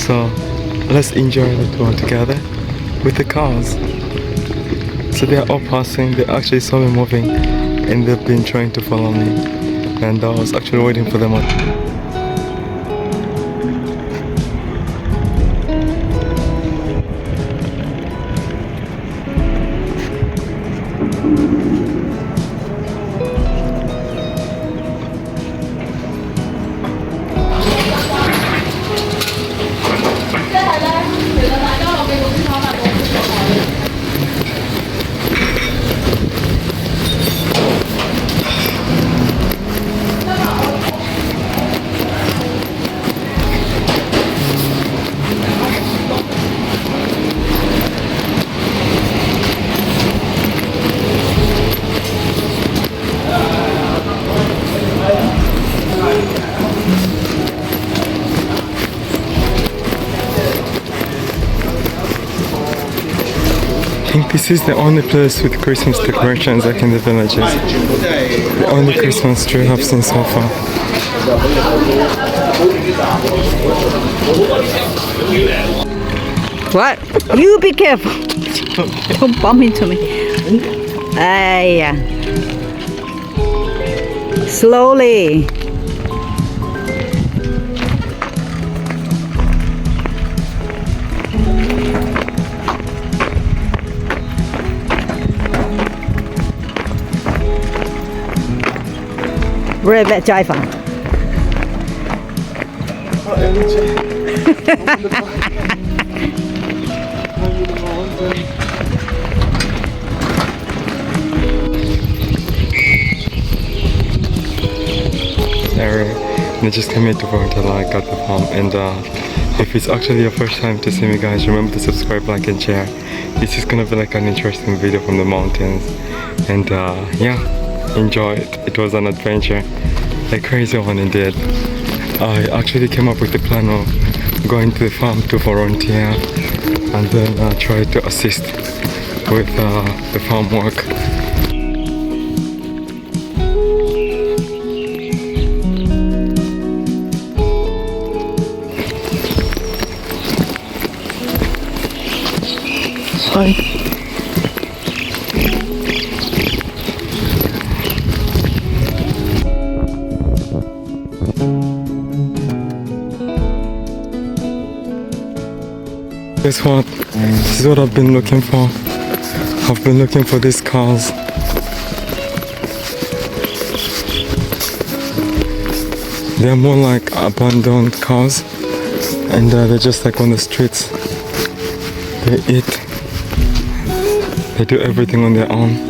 So let's enjoy the tour together with the cars. So they are all passing. They actually saw me moving and they've been trying to follow me, and I was actually waiting for them. I think this is the only place with Christmas decorations like in the villages. The only Christmas tree I've seen so far. What? You be careful. Don't bump into me. Yeah. Slowly. Very bad driver. Area. And I just came here to vote and I got the form. And if it's actually your first time to see me, guys, remember to subscribe, like and share. This is gonna be like an interesting video from the mountains. And yeah, enjoy it. It was an adventure, a crazy one indeed. I actually came up with the plan of going to the farm to volunteer and then try to assist with the farm work. Hi. Guess what? This is what I've been looking for. I've been looking for these cars. They're more like abandoned cars, and they're just like on the streets. They eat. They do everything on their own.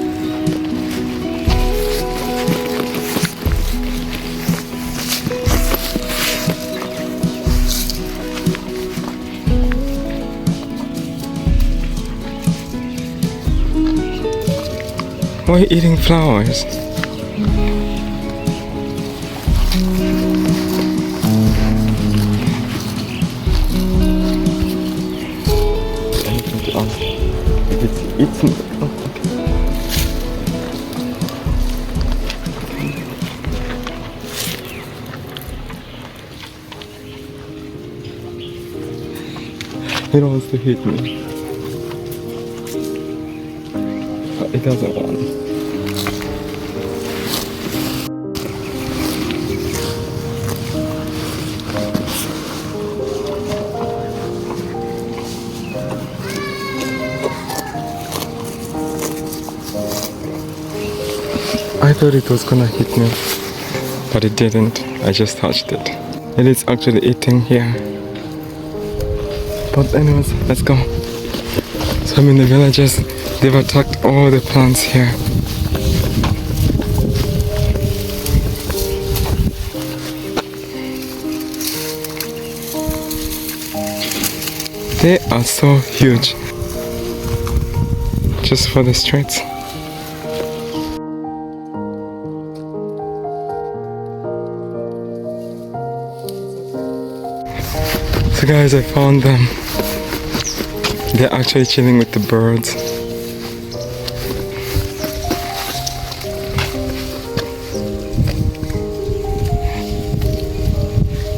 Why are you eating flowers? If it's eating, it wants to hit me. But it doesn't want. I thought it was gonna hit me, but it didn't. I just touched it. It is actually eating here. But anyways, let's go. So I'm in the villages. They've attacked all the plants here. They are so huge. Just for the streets. So guys, I found them. They're actually chilling with the birds.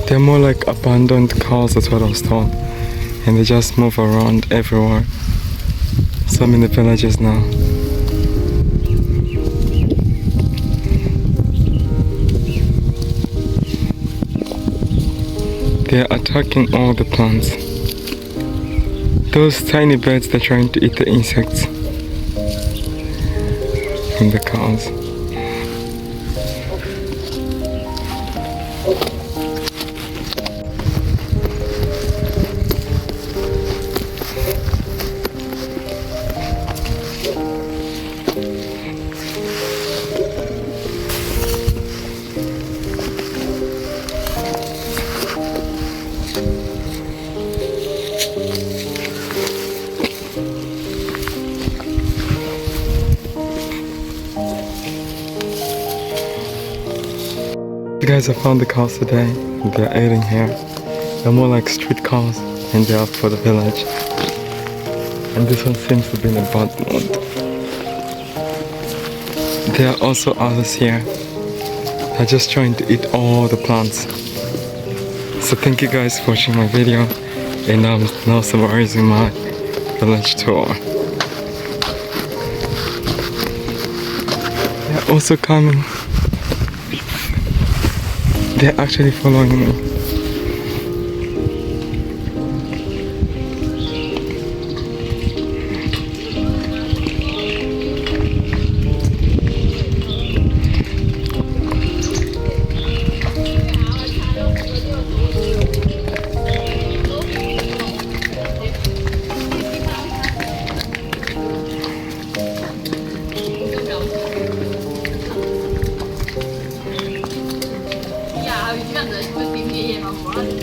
They're more like abandoned cows, that's what I was told. and they just move around everywhere. So I'm in the villages now. They are attacking all the plants. Those tiny birds, they're trying to eat the insects from the cows. Guys, I found the cows today. They're eating here. They're more like street cows, and they are for the village. And this one seems to be in a bad mood. There are also others here. They're just trying to eat all the plants. So thank you guys for watching my video, and I'm now summarizing my village tour. They're also coming. They're actually following me.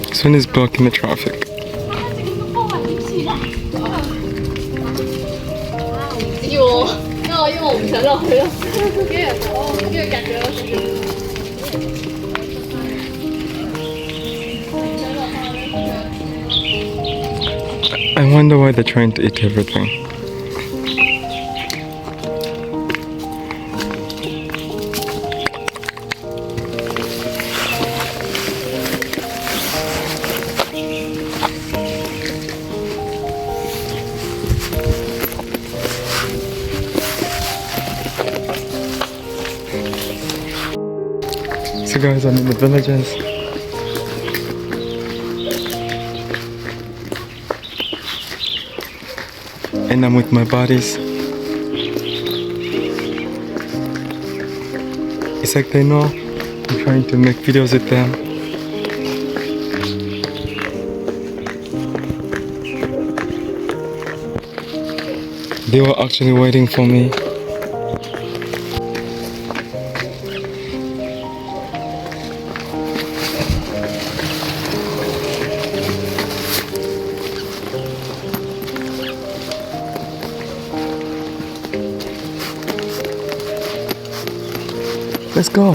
This one is blocking the traffic. I wonder why they're trying to eat everything. So guys, I'm in the villages. And I'm with my buddies. It's like they know I'm trying to make videos with them. They were actually waiting for me. Let's go.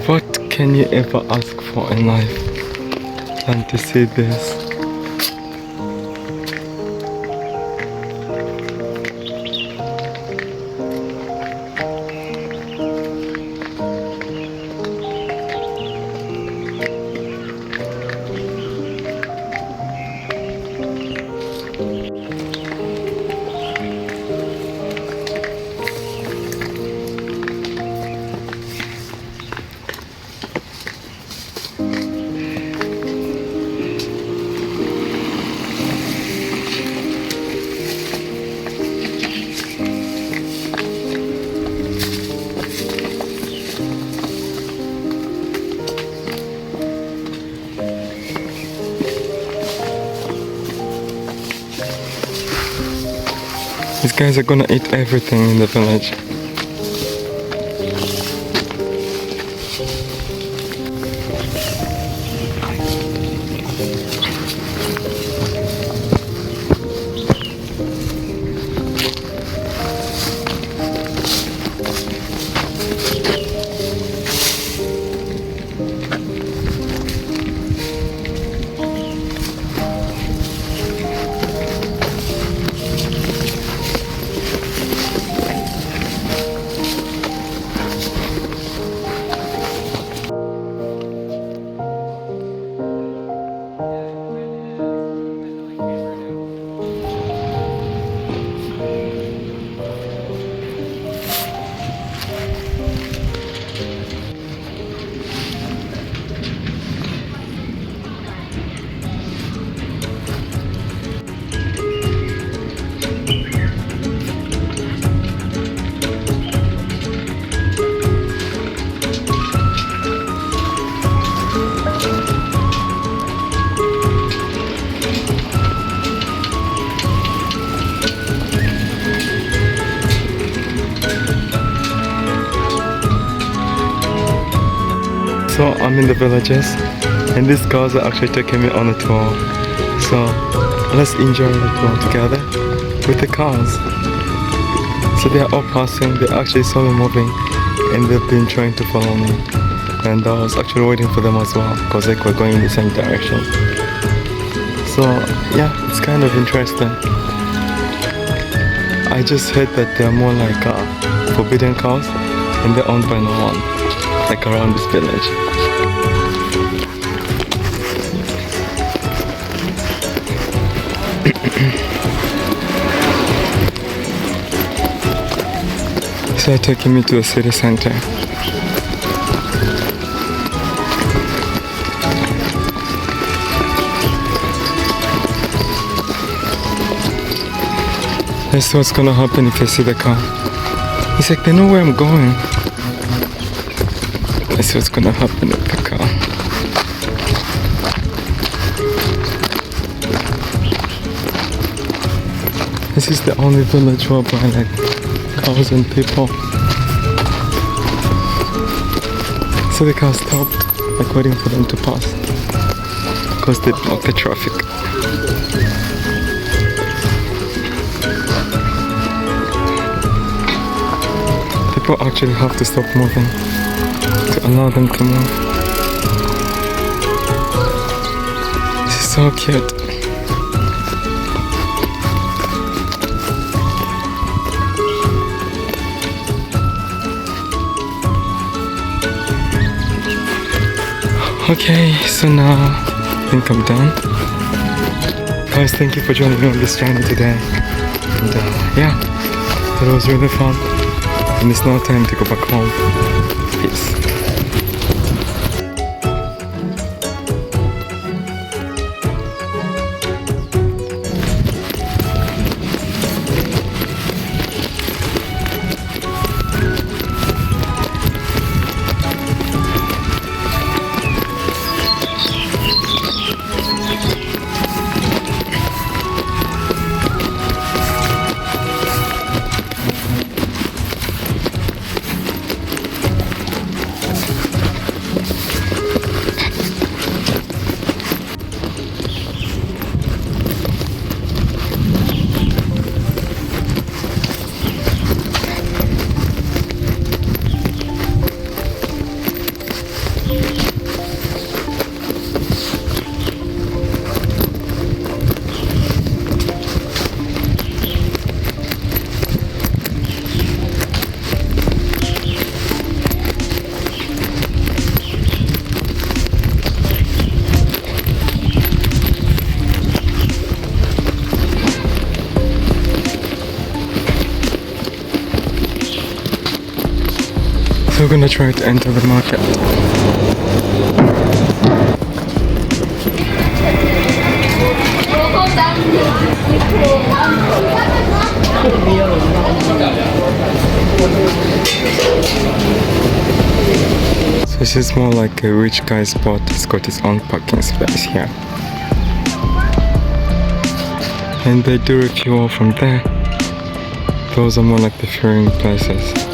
What can you ever ask for in life than to see this? These guys are gonna eat everything in the village. I'm in the villages, and these cars are actually taking me on a tour. So let's enjoy the tour together with the cars. So they are all passing, they're actually slowly moving, and they've been trying to follow me. And I was actually waiting for them as well, because like we're going in the same direction. So yeah, it's kind of interesting. I just heard that they're more like forbidden cows, and they're owned by no one, like around this village. So they're taking me to the city center. Let's see what's gonna happen if I see the car. It's like they know where I'm going. Let's see what's gonna happen with the car. This is the only village whereby like cows and people. So the car stopped, like waiting for them to pass, because they blocked the traffic. People actually have to stop moving to allow them to move. This is so cute. Okay, so now I think I'm done. Guys, thank you for joining me on this journey today. And yeah, it was really fun. And it's now time to go back home. Peace. So we're gonna try to enter the market. So this is more like a rich guy's spot. He's got his own parking space here. And they do refuel from there. Those are more like the fueling places.